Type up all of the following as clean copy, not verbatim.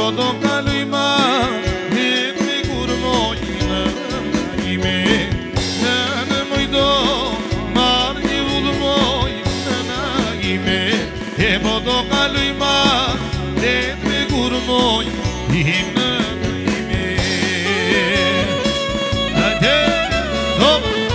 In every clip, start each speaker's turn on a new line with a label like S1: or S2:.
S1: po do kaluj ma Jet me kur moj në ime Në moj do mar një ullë moj në ime E po do kaluj ma Jet me kur moj në ime Ate Dobre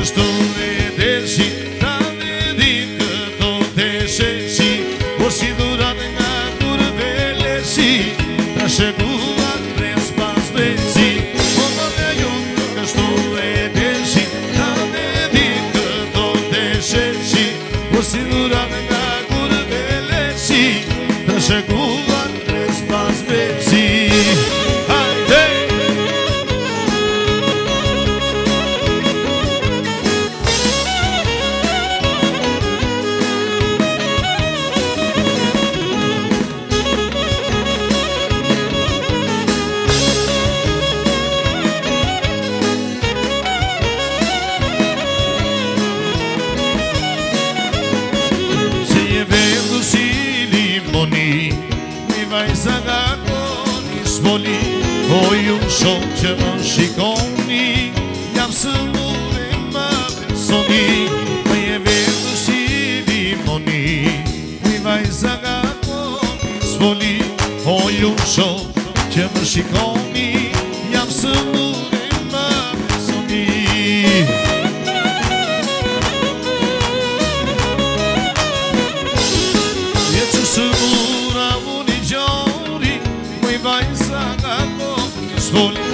S1: kështu dhe deshi, ta vedin këto të sheshi, por si durat nga kur veleshi, ta shekuan pres pas besi, po më dhe jonë kështu dhe deshi, ta vedin këto të sheshi, por si durat nga kur veleshi, ta shekuan pres pas besi.
S2: O ju shumë që më shikoni, jam së mure më besoni, më je vetë si limoni, mi vajza nga koni s'voli. O ju shumë që më shikoni, jam së mure më besoni. Je që së mura unë i gjori, më i vajza nga s'voli.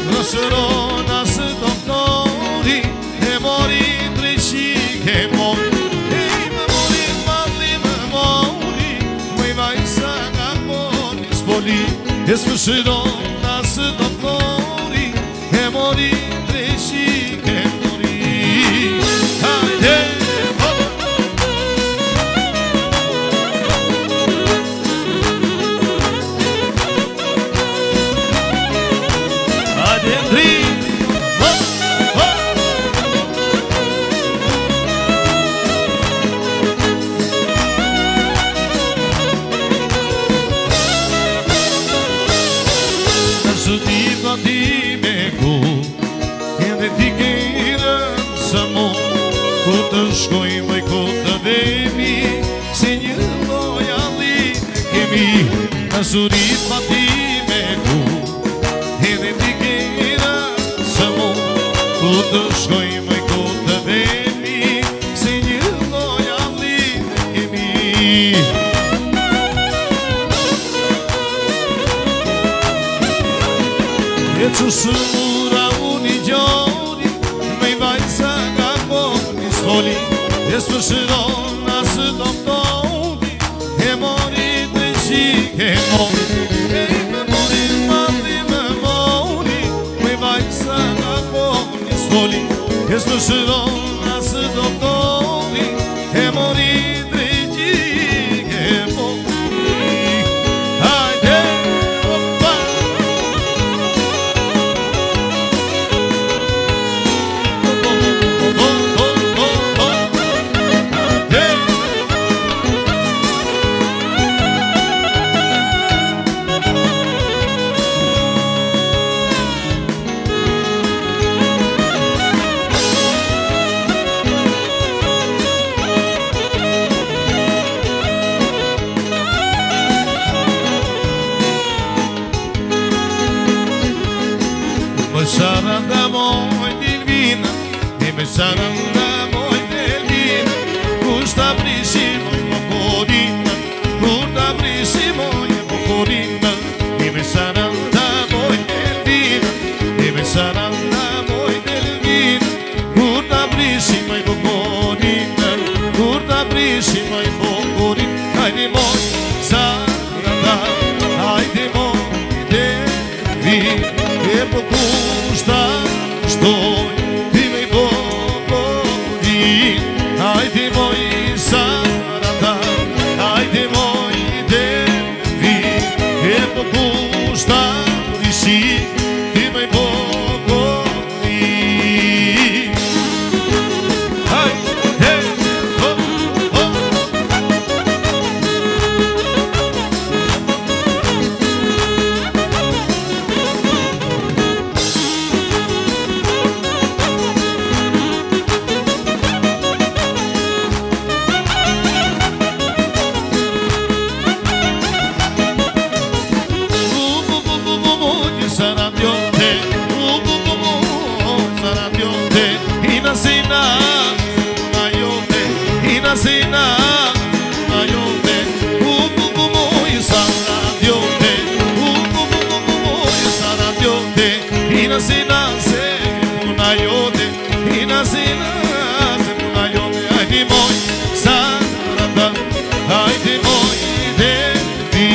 S2: Nësë rona së doktori, e mori drejqik e mori, e më mori madli më mori, më i vajsa nga mori s'voli. E s'mësë rona së doktori, e mori drejqik e mori. Hajde! Shkoj më ku të vemi, se një lojali kemi, në surit pa ti me ku, edhe ti kera së mu, ku të shkoj më ku të vemi, se një lojali kemi. E që së mura unë i gjori, me i vajsa nga koni s'voli. E s'më shërona së doktori, e mori drejqik e mori, e më mori madli më mori, me vajsa nga koni s'voli. E s'më shërona së doktori, e mori drejqik e mori. Hajde, opa! Saranda moj dilvina, e me saranda moj delvina, kur ta prisi moj pokorina, kur ta prisi moj pokorina, e me saranda moj delvina, e me saranda moj delvina, kur ta prisi moj pokorina, kur ta prisi moj pokorina. Hajde moj saranda, hajde moj delvina, e po kushta shtoj ti me i pokorin. Hajde moj saranda, hajde moj delvin, e po kushta risi ti me i pokorin. Hajde! sina na jote ina sina na jote moj sara diote sara diote ina sina se na jote ina sina se na jote ajde moj sara ajde moj ti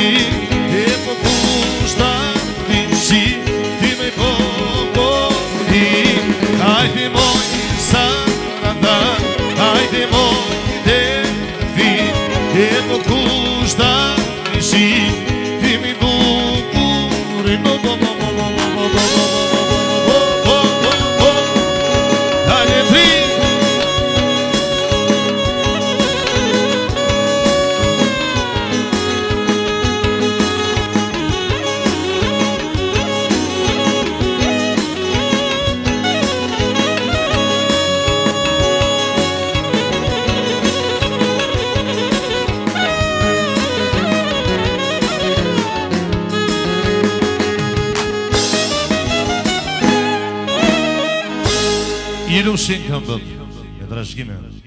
S2: e po kushta ti si ti me pogodi ajde moj sara ajde moj ti e po kushta ti si ti mi bukuri no ajde tri Ilushin kam bëm, e trashgime.